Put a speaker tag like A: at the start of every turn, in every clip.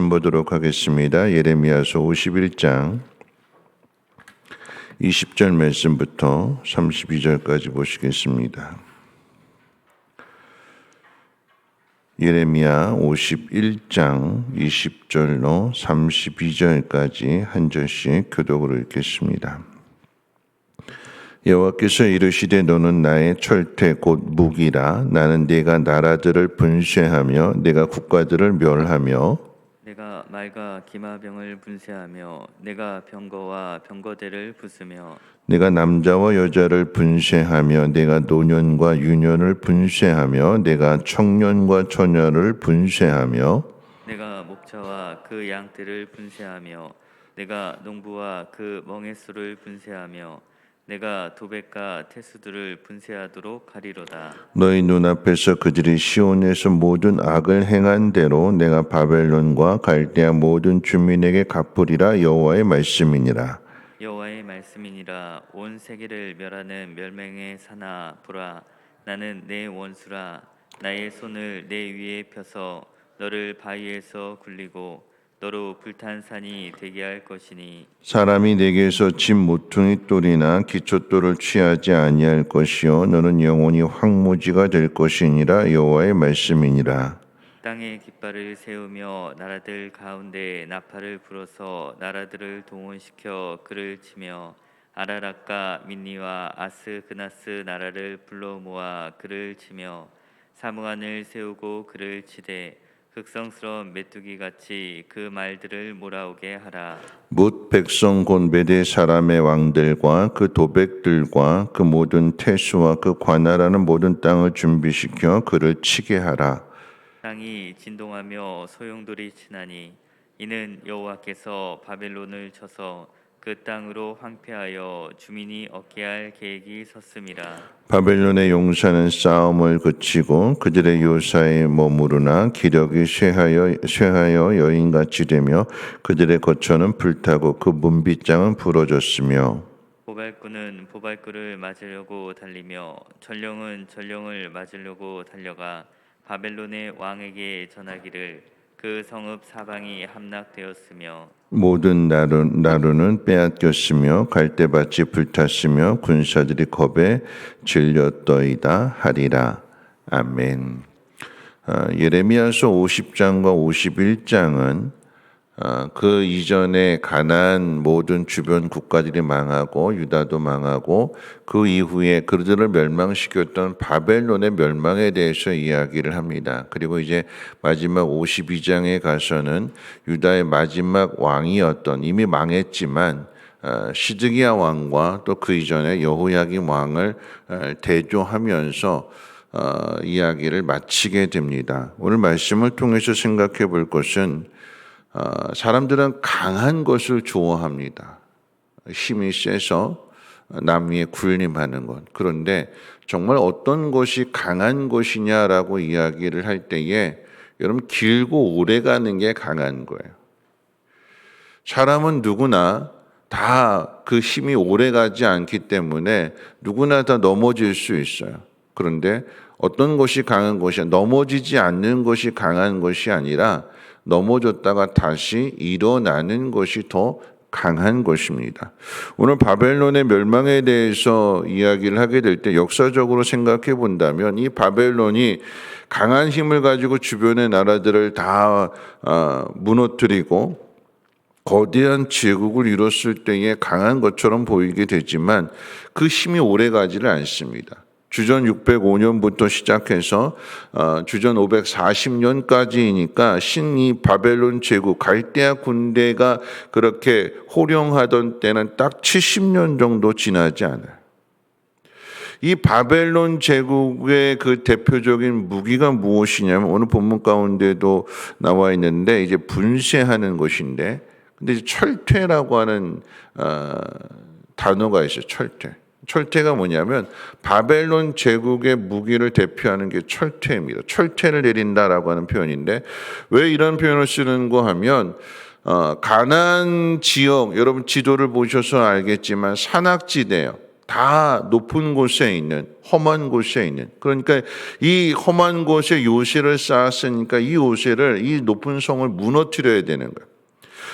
A: 말씀 보도록 하겠습니다. 예레미야서 51장 20절 말씀부터 32절까지 보시겠습니다. 예레미야 51장 20절로 32절까지 한 절씩 교독으로 읽겠습니다. 여호와께서 이르시되 너는 나의 철퇴 곧 무기라. 나는 내가 나라들을 분쇄하며 내가 국가들을 멸하며
B: 내가 말과 기마병을 분쇄하며 내가 병거와 병거대를 부수며
A: 내가 남자와 여자를 분쇄하며 내가 노년과 유년을 분쇄하며 내가 청년과 처녀를 분쇄하며
B: 내가 목자와 그 양떼를 분쇄하며 내가 농부와 그 멍에수를 분쇄하며 내가 도백과 태수들을 분쇄하도록 하리로다.
A: 너희 눈앞에서 그들이 시온에서 모든 악을 행한 대로 내가 바벨론과 갈대아 모든 주민에게 갚으리라. 여호와의 말씀이니라.
B: 여호와의 말씀이니라. 온 세계를 멸하는 멸망의 사나 보라. 나는 내 원수라. 나의 손을 내 위에 펴서 너를 바위에서 굴리고 너로 불탄 산이 되게 할 것이니
A: 사람이 내게서 집 모퉁이 돌이나 기초돌을 취하지 아니할 것이요 너는 영원히 황무지가 될 것이니라. 여호와의 말씀이니라.
B: 땅에 깃발을 세우며 나라들 가운데 나팔을 불어서 나라들을 동원시켜 그를 치며 아라락과 민니와 아스그나스 나라를 불러 모아 그를 치며 사무안을 세우고 그를 치되 극성스러운 메뚜기 같이 그 말들을 몰아오게 하라.
A: 뭇 백성 곧 메대 사람의 왕들과 그 도백들과 그 모든 태수와 그 관할하는 모든 땅을 준비시켜 그를 치게 하라.
B: 땅이 진동하며 소용돌이 치나니 이는 여호와께서 바벨론을 쳐서 그 땅으로 황폐하여 주민이 얻게 할 계획이 섰음이라.
A: 바벨론의 용사는 싸움을 그치고 그들의 요사에 머무르나 기력이 쇠하여 여인같이 되며 그들의 거처는 불타고 그 문빗장은 부러졌으며
B: 보발꾼은 보발꾼을 맞으려고 달리며 전령은 전령을 맞으려고 달려가 바벨론의 왕에게 전하기를 그 성읍 사방이 함락되었으며
A: 모든 나루는 빼앗겼으며 갈대밭이 불탔으며 군사들이 겁에 질렸더이다 하리라. 아멘. 예레미야서 50장과 51장은 그 이전에 가나안 모든 주변 국가들이 망하고 유다도 망하고 그 이후에 그들을 멸망시켰던 바벨론의 멸망에 대해서 이야기를 합니다. 그리고 이제 마지막 52장에 가서는 유다의 마지막 왕이었던 이미 망했지만 시드기야 왕과 또 그 이전에 여호야김 왕을 대조하면서 이야기를 마치게 됩니다. 오늘 말씀을 통해서 생각해 볼 것은 사람들은 강한 것을 좋아합니다. 힘이 세서 남 위에 군림하는 것. 그런데 정말 어떤 것이 강한 것이냐라고 이야기를 할 때에 여러분 길고 오래 가는 게 강한 거예요. 사람은 누구나 다 그 힘이 오래 가지 않기 때문에 누구나 다 넘어질 수 있어요. 그런데 어떤 것이 강한 것이야? 넘어지지 않는 것이 강한 것이 아니라 넘어졌다가 다시 일어나는 것이 더 강한 것입니다. 오늘 바벨론의 멸망에 대해서 이야기를 하게 될 때 역사적으로 생각해 본다면 이 바벨론이 강한 힘을 가지고 주변의 나라들을 다 무너뜨리고 거대한 제국을 이뤘을 때에 강한 것처럼 보이게 되지만 그 힘이 오래 가지를 않습니다. 주전 605년부터 시작해서 주전 540년까지이니까 신이 바벨론 제국 갈대아 군대가 그렇게 호령하던 때는 딱 70년 정도 지나지 않아요. 이 바벨론 제국의 그 대표적인 무기가 무엇이냐면 오늘 본문 가운데도 나와 있는데 이제 분쇄하는 것인데 근데 이제 철퇴라고 하는 단어가 있어요. 철퇴가 뭐냐면 바벨론 제국의 무기를 대표하는 게 철퇴입니다. 철퇴를 내린다라고 하는 표현인데 왜 이런 표현을 쓰는가 하면 가나안 지역 여러분 지도를 보셔서 알겠지만 산악지대예요. 다 높은 곳에 있는, 험한 곳에 있는, 그러니까 이 험한 곳에 요새를 쌓았으니까 이 요새를, 이 높은 성을 무너뜨려야 되는 거예요.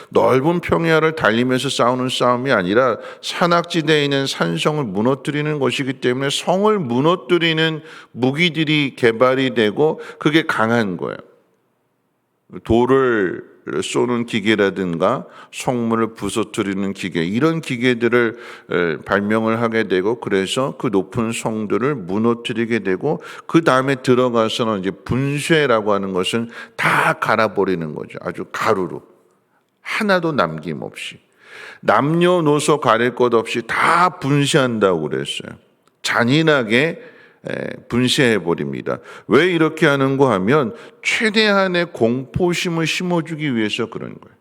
A: 넓은 평야를 달리면서 싸우는 싸움이 아니라 산악지대에 있는 산성을 무너뜨리는 것이기 때문에 성을 무너뜨리는 무기들이 개발이 되고 그게 강한 거예요. 돌을 쏘는 기계라든가 성문을 부서뜨리는 기계, 이런 기계들을 발명을 하게 되고, 그래서 그 높은 성들을 무너뜨리게 되고, 그 다음에 들어가서는 이제 분쇄라고 하는 것은 다 갈아버리는 거죠. 아주 가루로 하나도 남김없이, 남녀노소 가릴 것 없이 다 분쇄한다고 그랬어요. 잔인하게 분쇄해 버립니다. 왜 이렇게 하는가 하면 최대한의 공포심을 심어주기 위해서 그런 거예요.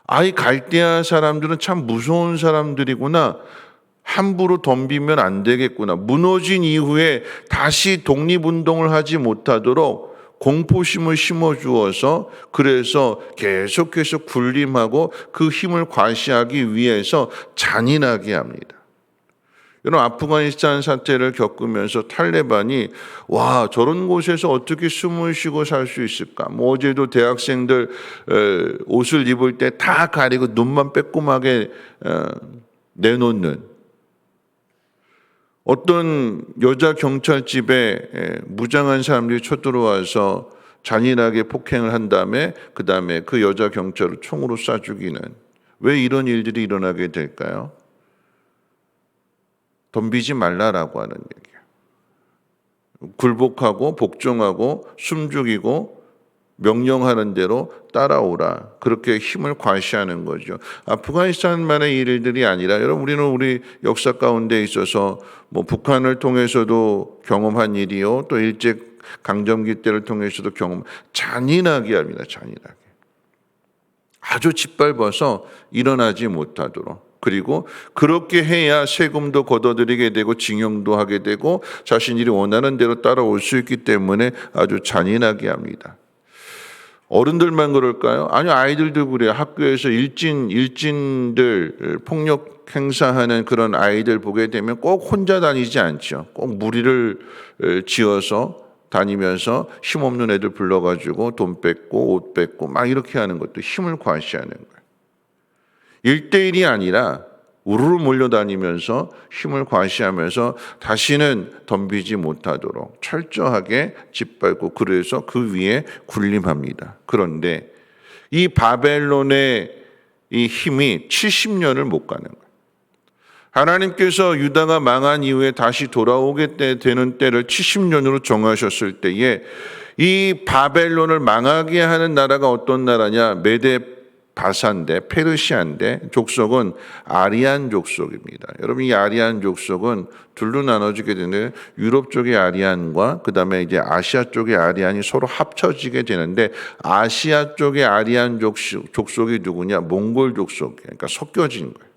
A: 아이, 갈대아 사람들은 참 무서운 사람들이구나, 함부로 덤비면 안 되겠구나, 무너진 이후에 다시 독립운동을 하지 못하도록 공포심을 심어주어서, 그래서 계속해서 군림하고 그 힘을 과시하기 위해서 잔인하게 합니다. 여러분, 아프가니스탄 사태를 겪으면서 탈레반이 와, 저런 곳에서 어떻게 숨을 쉬고 살 수 있을까? 뭐 어제도 대학생들 옷을 입을 때 다 가리고 눈만 빼꼼하게 내놓는, 어떤 여자 경찰 집에 무장한 사람들이 쳐들어와서 잔인하게 폭행을 한 다음에 그 다음에 그 여자 경찰을 총으로 쏴 죽이는, 왜 이런 일들이 일어나게 될까요? 덤비지 말라라고 하는 얘기예요. 굴복하고 복종하고 숨죽이고 명령하는 대로 따라오라, 그렇게 힘을 과시하는 거죠. 아프가니스탄만의 일들이 아니라, 여러분, 우리는 우리 역사 가운데 있어서 뭐 북한을 통해서도 경험한 일이요, 또 일제 강점기 때를 통해서도 잔인하게 합니다. 잔인하게 아주 짓밟아서 일어나지 못하도록. 그리고 그렇게 해야 세금도 걷어들이게 되고 징용도 하게 되고 자신들이 원하는 대로 따라올 수 있기 때문에 아주 잔인하게 합니다. 어른들만 그럴까요? 아니요, 아이들도 그래요. 학교에서 일진들 폭력 행사하는 그런 아이들 보게 되면 꼭 혼자 다니지 않죠. 꼭 무리를 지어서 다니면서 힘없는 애들 불러가지고 돈 뺏고 옷 뺏고 막 이렇게 하는 것도 힘을 과시하는 거예요. 1대1이 아니라 우르르 몰려다니면서 힘을 과시하면서 다시는 덤비지 못하도록 철저하게 짓밟고, 그래서 그 위에 군림합니다. 그런데 이 바벨론의 이 힘이 70년을 못 가는 거예요. 하나님께서 유다가 망한 이후에 다시 돌아오게 되는 때를 70년으로 정하셨을 때에 이 바벨론을 망하게 하는 나라가 어떤 나라냐? 메데 바산데, 페르시아인데, 족속은 아리안 족속입니다. 여러분, 이 아리안 족속은 둘로 나눠지게 되는데, 유럽 쪽의 아리안과 그 다음에 이제 아시아 쪽의 아리안이 서로 합쳐지게 되는데, 아시아 쪽의 아리안 족속이 누구냐? 몽골 족속, 그러니까 섞여진 거예요.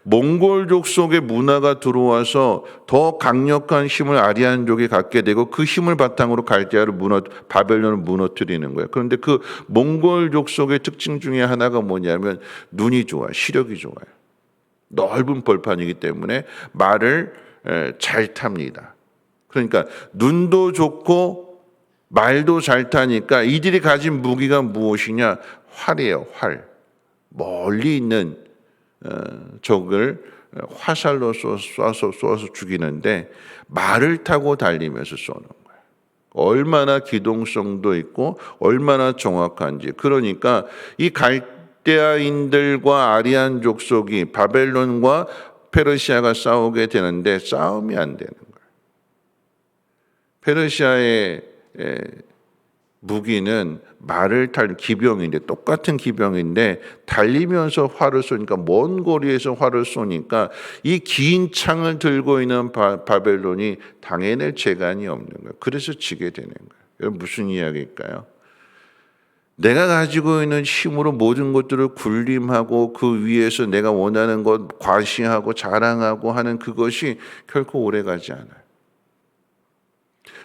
A: 몽골 족속의 문화가 들어와서 더 강력한 힘을 아리안족이 갖게 되고, 그 힘을 바탕으로 갈대아를 바벨론을 무너뜨리는 거예요. 그런데 그 몽골 족속의 특징 중에 하나가 뭐냐면 눈이 좋아요. 시력이 좋아요. 넓은 벌판이기 때문에 말을 잘 탑니다. 그러니까 눈도 좋고 말도 잘 타니까 이들이 가진 무기가 무엇이냐? 활이에요. 활. 멀리 있는 적을 화살로 쏘아서 죽이는데 말을 타고 달리면서 쏘는 거예요. 얼마나 기동성도 있고 얼마나 정확한지. 그러니까 이 갈대아인들과 아리안 족속이 바벨론과 페르시아가 싸우게 되는데 싸움이 안 되는 거예요. 페르시아의 무기는 말을 탈 기병인데, 똑같은 기병인데 달리면서 활을 쏘니까, 먼 거리에서 활을 쏘니까 이 긴 창을 들고 있는 바벨론이 당해낼 재간이 없는 거예요. 그래서 지게 되는 거예요. 여러분, 무슨 이야기일까요? 내가 가지고 있는 힘으로 모든 것들을 군림하고 그 위에서 내가 원하는 것 과시하고 자랑하고 하는 그것이 결코 오래가지 않아요.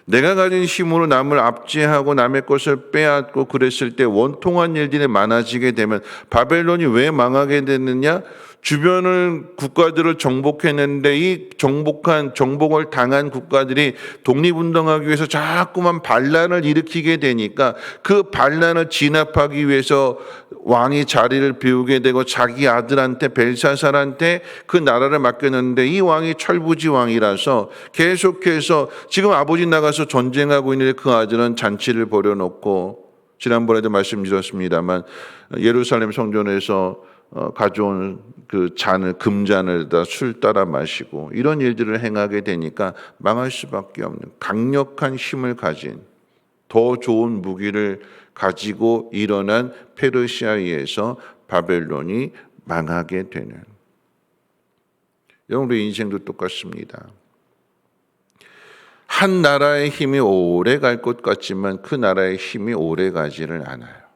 A: 내가 가진 힘으로 남을 압제하고 남의 것을 빼앗고 그랬을 때 원통한 일들이 많아지게 되면, 바벨론이 왜 망하게 됐느냐? 주변을 국가들을 정복했는데 이 정복을 당한 국가들이 독립운동하기 위해서 자꾸만 반란을 일으키게 되니까 그 반란을 진압하기 위해서 왕이 자리를 비우게 되고 자기 아들한테 벨사살한테 그 나라를 맡겼는데 이 왕이 철부지 왕이라서 계속해서 지금 아버지 나가서 전쟁하고 있는데 그 아들은 잔치를 벌여놓고 지난번에도 말씀드렸습니다만 예루살렘 성전에서 가져온 그 금잔을 술 따라 마시고 이런 일들을 행하게 되니까 망할 수밖에 없는 강력한 힘을 가진 더 좋은 무기를 가지고 일어난 페르시아에 의해서 바벨론이 망하게 되는. 여러분, 우리 인생도 똑같습니다. 한 나라의 힘이 오래 갈 것 같지만 그 나라의 힘이 오래 가지를 않아요.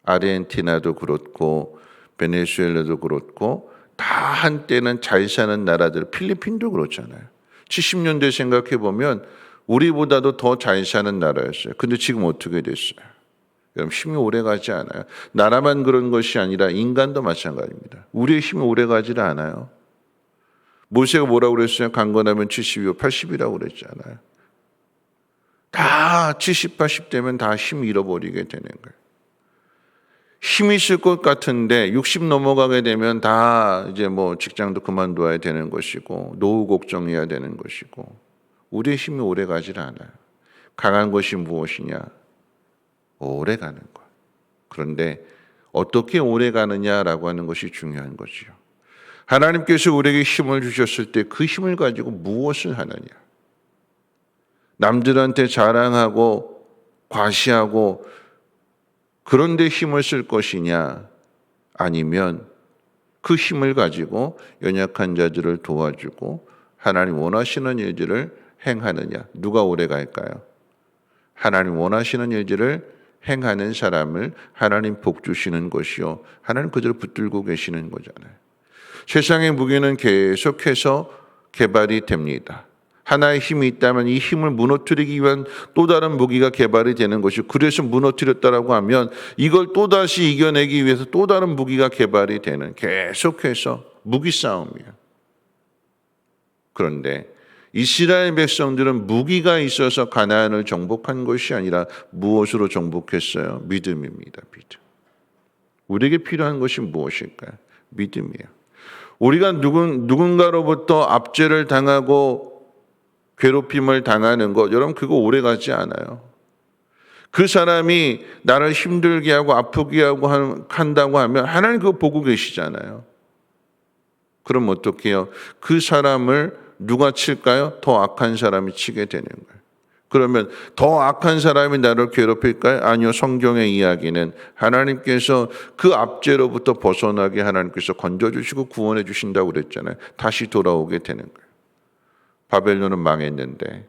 A: 아르헨티나도 그렇고 베네수엘라도 그렇고 다 한때는 잘 사는 나라들, 필리핀도 그렇잖아요. 70년대 생각해 보면 우리보다도 더 잘 사는 나라였어요. 근데 지금 어떻게 됐어요? 여러분, 힘이 오래 가지 않아요. 나라만 그런 것이 아니라 인간도 마찬가지입니다. 우리의 힘이 오래 가지를 않아요. 모세가 뭐라고 그랬어요? 강건하면 70이요 80이라고 그랬잖아요. 다 70, 80 되면 다 힘 잃어버리게 되는 거예요. 힘이 있을 것 같은데 60 넘어가게 되면 다 이제 뭐 직장도 그만둬야 되는 것이고 노후 걱정해야 되는 것이고 우리의 힘이 오래 가지를 않아요. 강한 것이 무엇이냐? 오래 가는 것. 그런데 어떻게 오래 가느냐라고 하는 것이 중요한 거지요. 하나님께서 우리에게 힘을 주셨을 때 그 힘을 가지고 무엇을 하느냐? 남들한테 자랑하고 과시하고 그런 데 힘을 쓸 것이냐? 아니면 그 힘을 가지고 연약한 자들을 도와주고 하나님 원하시는 일들을 행하느냐? 누가 오래 갈까요? 하나님 원하시는 일들을 행하는 사람을 하나님 복 주시는 것이요. 하나님 그들을 붙들고 계시는 거잖아요. 세상의 무기는 계속해서 개발이 됩니다. 하나의 힘이 있다면 이 힘을 무너뜨리기 위한 또 다른 무기가 개발이 되는 것이고 그래서 무너뜨렸다라고 하면 이걸 또다시 이겨내기 위해서 또 다른 무기가 개발이 되는 계속해서 무기 싸움이에요. 그런데 이스라엘 백성들은 무기가 있어서 가나안을 정복한 것이 아니라 무엇으로 정복했어요? 믿음입니다. 믿음. 우리에게 필요한 것이 무엇일까요? 믿음이에요. 우리가 누군가로부터 압제를 당하고 괴롭힘을 당하는 것, 여러분 그거 오래 가지 않아요. 그 사람이 나를 힘들게 하고 아프게 하고 한다고 하면 하나님 그거 보고 계시잖아요. 그럼 어떻게 해요? 그 사람을 누가 칠까요? 더 악한 사람이 치게 되는 거예요. 그러면 더 악한 사람이 나를 괴롭힐까요? 아니요. 성경의 이야기는 하나님께서 그 압제로부터 벗어나게 하나님께서 건져주시고 구원해 주신다고 그랬잖아요. 다시 돌아오게 되는 거예요. 바벨론은 망했는데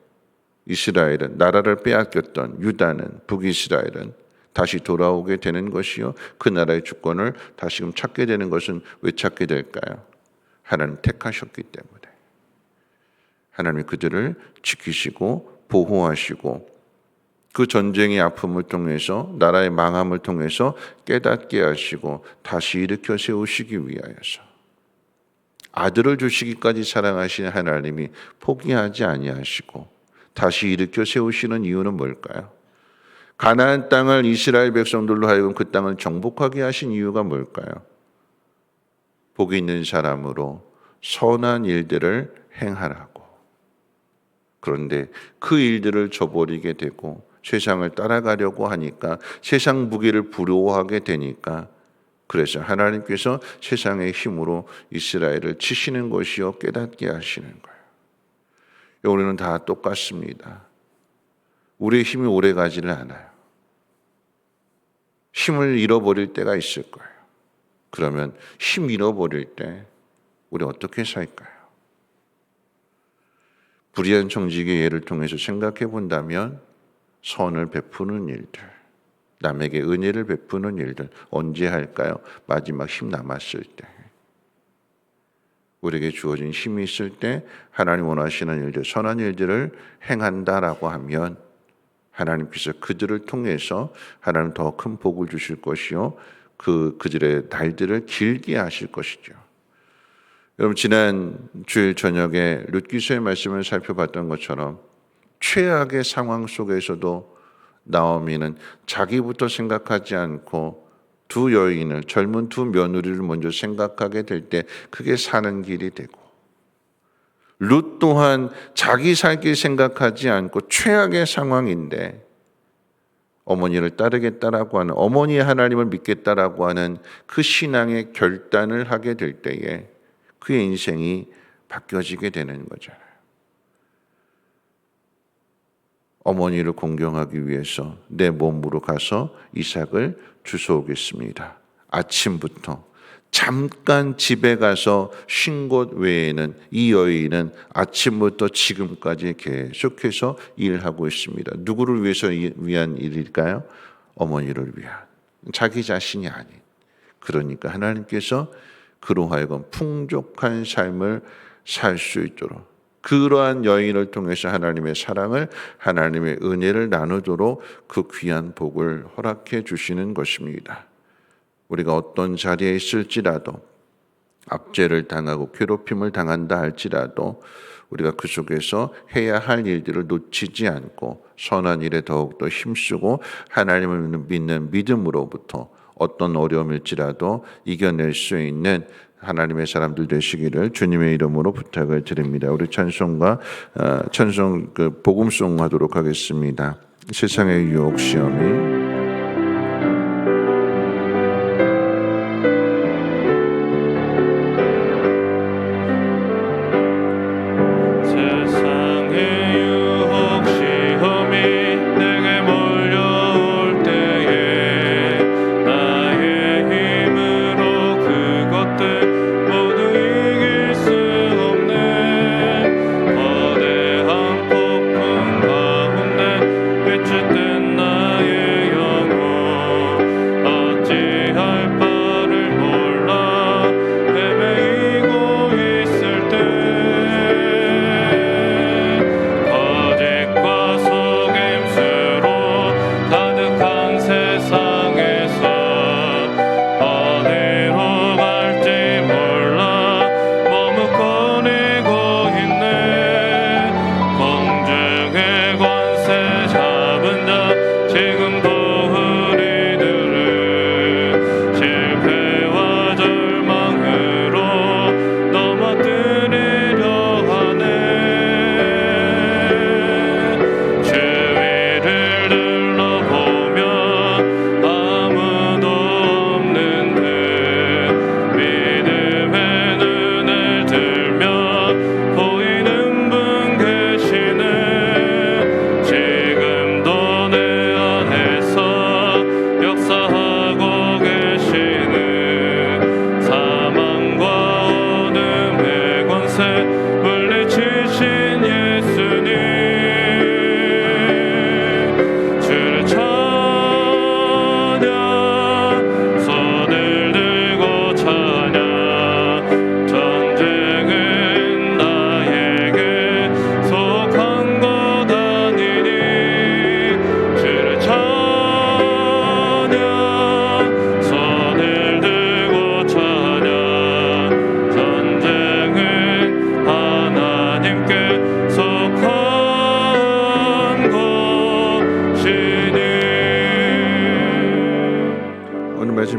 A: 이스라엘은 나라를 빼앗겼던 유다는 북이스라엘은 다시 돌아오게 되는 것이요. 그 나라의 주권을 다시금 찾게 되는 것은 왜 찾게 될까요? 하나님 택하셨기 때문에. 하나님이 그들을 지키시고 보호하시고 그 전쟁의 아픔을 통해서 나라의 망함을 통해서 깨닫게 하시고 다시 일으켜 세우시기 위하여서 아들을 주시기까지 사랑하시는 하나님이 포기하지 아니하시고 다시 일으켜 세우시는 이유는 뭘까요? 가나안 땅을 이스라엘 백성들로 하여금 그 땅을 정복하게 하신 이유가 뭘까요? 복 있는 사람으로 선한 일들을 행하라고. 그런데 그 일들을 저버리게 되고 세상을 따라가려고 하니까 세상 무기를 부러워하게 되니까 그래서 하나님께서 세상의 힘으로 이스라엘을 치시는 것이요 깨닫게 하시는 거예요. 우리는 다 똑같습니다. 우리의 힘이 오래 가지를 않아요. 힘을 잃어버릴 때가 있을 거예요. 그러면 힘 잃어버릴 때 우리 어떻게 살까요? 불의한 청지기의 예를 통해서 생각해 본다면 선을 베푸는 일들, 남에게 은혜를 베푸는 일들 언제 할까요? 마지막 힘 남았을 때. 우리에게 주어진 힘이 있을 때 하나님 원하시는 일들, 선한 일들을 행한다라고 하면 하나님께서 그들을 통해서 하나님 더 큰 복을 주실 것이요 그들의 날들을 길게 하실 것이죠. 여러분, 지난 주일 저녁에 룻기서의 말씀을 살펴봤던 것처럼 최악의 상황 속에서도 나오미는 자기부터 생각하지 않고 두 여인을, 젊은 두 며느리를 먼저 생각하게 될 때 그게 사는 길이 되고, 룻 또한 자기 살 길 생각하지 않고 최악의 상황인데 어머니를 따르겠다라고 하는, 어머니의 하나님을 믿겠다라고 하는 그 신앙의 결단을 하게 될 때에 그의 인생이 바뀌어지게 되는 거잖아요. 어머니를 공경하기 위해서 내 몸으로 가서 이삭을 주워오겠습니다. 아침부터 잠깐 집에 가서 쉰 곳 외에는 이 여인은 아침부터 지금까지 계속해서 일하고 있습니다. 누구를 위해서 위한 일일까요? 어머니를 위한, 자기 자신이 아닌. 그러니까 하나님께서 그로 하여금 풍족한 삶을 살 수 있도록, 그러한 여인을 통해서 하나님의 사랑을, 하나님의 은혜를 나누도록 그 귀한 복을 허락해 주시는 것입니다. 우리가 어떤 자리에 있을지라도, 압제를 당하고 괴롭힘을 당한다 할지라도 우리가 그 속에서 해야 할 일들을 놓치지 않고 선한 일에 더욱더 힘쓰고 하나님을 믿는 믿음으로부터 어떤 어려움일지라도 이겨낼 수 있는 하나님의 사람들 되시기를 주님의 이름으로 부탁을 드립니다. 우리 찬송 복음송 하도록 하겠습니다. 세상의 유혹 시험이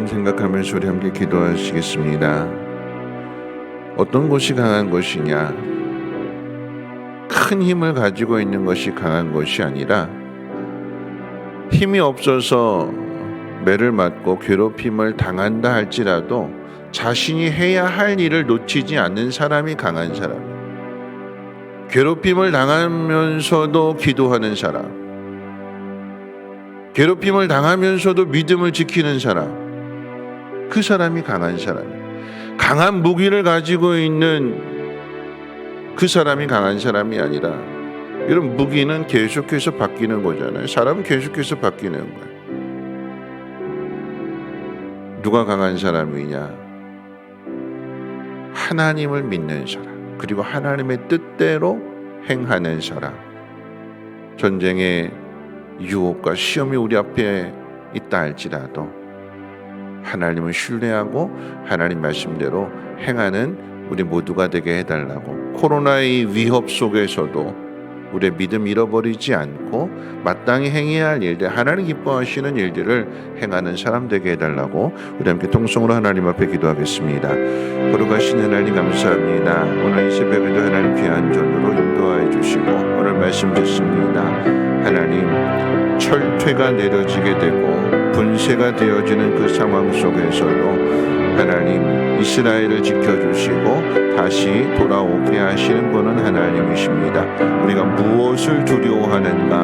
A: 생각하면서 우리 함께 기도하시겠습니다. 어떤 것이 강한 것이냐? 큰 힘을 가지고 있는 것이 강한 것이 아니라 힘이 없어서 매를 맞고 괴롭힘을 당한다 할지라도 자신이 해야 할 일을 놓치지 않는 사람이 강한 사람이에요. 괴롭힘을 당하면서도 기도하는 사람, 괴롭힘을 당하면서도 믿음을 지키는 사람, 그 사람이 강한 사람이에요. 강한 무기를 가지고 있는 그 사람이 강한 사람이 아니라, 이런 무기는 계속해서 바뀌는 거잖아요. 사람은 계속해서 바뀌는 거예요. 누가 강한 사람이냐? 하나님을 믿는 사람, 그리고 하나님의 뜻대로 행하는 사람. 전쟁의 유혹과 시험이 우리 앞에 있다 할지라도 하나님을 신뢰하고 하나님 말씀대로 행하는 우리 모두가 되게 해달라고, 코로나의 위협 속에서도 우리의 믿음 잃어버리지 않고 마땅히 행해야 할 일들, 하나님 기뻐하시는 일들을 행하는 사람 되게 해달라고 우리 함께 통성으로 하나님 앞에 기도하겠습니다. 거룩하신 하나님 감사합니다. 오늘 이 새벽에도 하나님 귀한 전으로 인도하여 주시고 오늘 말씀 듣습니다. 하나님, 철퇴가 내려지게 되고 분쇄가 되어지는 그 상황 속에서도 하나님 이스라엘을 지켜주시고 다시 돌아오게 하시는 분은 하나님이십니다. 우리가 무엇을 두려워하는가,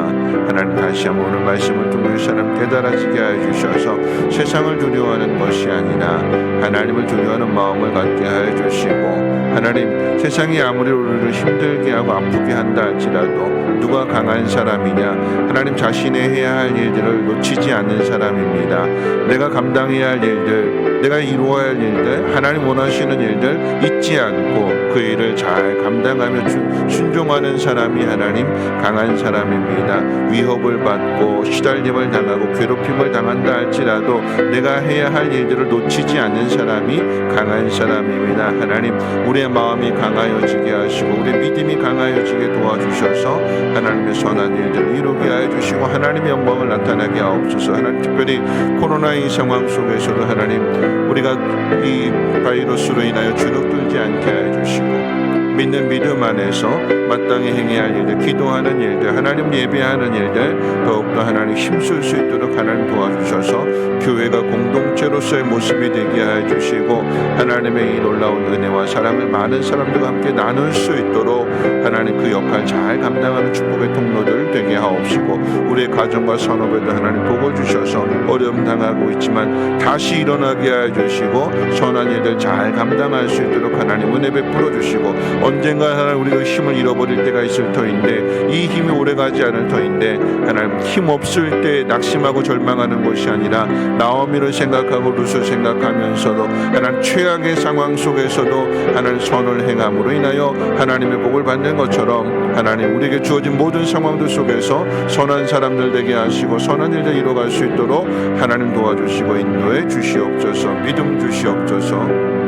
A: 하나님 다시 한번 오늘 말씀을 통해 사람 깨달아지게 하여 주셔서 세상을 두려워하는 것이 아니라 하나님을 두려워하는 마음을 갖게 하여 주시고, 하나님 세상이 아무리 우리를 힘들게 하고 아프게 한다 할지라도 누가 강한 사람이냐, 하나님 자신의 해야 할 일들을 놓치지 않는 사람입니다. 내가 감당해야 할 일들, 내가 이루어야 할 일들, 하나님 원하시는 일들 잊지 않고 그 일을 잘 감당하며 순종하는 사람이 하나님 강한 사람입니다. 위협을 받고 시달림을 당하고 괴롭힘을 당한다 할지라도 내가 해야 할 일들을 놓치지 않는 사람이 강한 사람입니다. 하나님, 우리의 마음이 강하여지게 하시고 우리의 믿음이 강하여지게 도와주셔서 하나님의 선한 일들을 이루게 하여 주시고 하나님의 영광을 나타나게 하옵소서. 하나님, 특별히 코로나의 상황 속에서도 하나님, 우리가 이 바이러스로 인하여 주눅들지 않게 하여 주시고 믿는 믿음 안에서 마땅히 행해야 할 일들, 기도하는 일들, 하나님 예배하는 일들 더욱더 하나님 힘쓸 수 있도록 하나님 도와주셔서 교회가 공동체로서의 모습이 되게 하여 주시고 하나님의 이 놀라운 은혜와 사랑을 많은 사람들과 함께 나눌 수 있도록 하나님 그 역할 잘 감당하는 축복의 통로들 되게 하옵시고, 우리의 가정과 산업에도 하나님 복을 주셔서 어려움 당하고 있지만 다시 일어나게 하여 주시고 선한 일들 잘 감당할 수 있도록 하나님 은혜 베풀어 주시고, 언젠가 하나님 우리가 힘을 잃어버릴 때가 있을 터인데 이 힘이 오래가지 않을 터인데 하나님, 힘 없을 때 낙심하고 절망하는 것이 아니라 나오미를 생각하고 룻을 생각하면서도 하나님 최악의 상황 속에서도 하나님 선을 행함으로 인하여 하나님의 복을 받는 것처럼 하나님 우리에게 주어진 모든 상황들 속에서 선한 사람들 되게 하시고 선한 일들 이뤄갈 수 있도록 하나님 도와주시고 인도해 주시옵소서. 믿음 주시옵소서.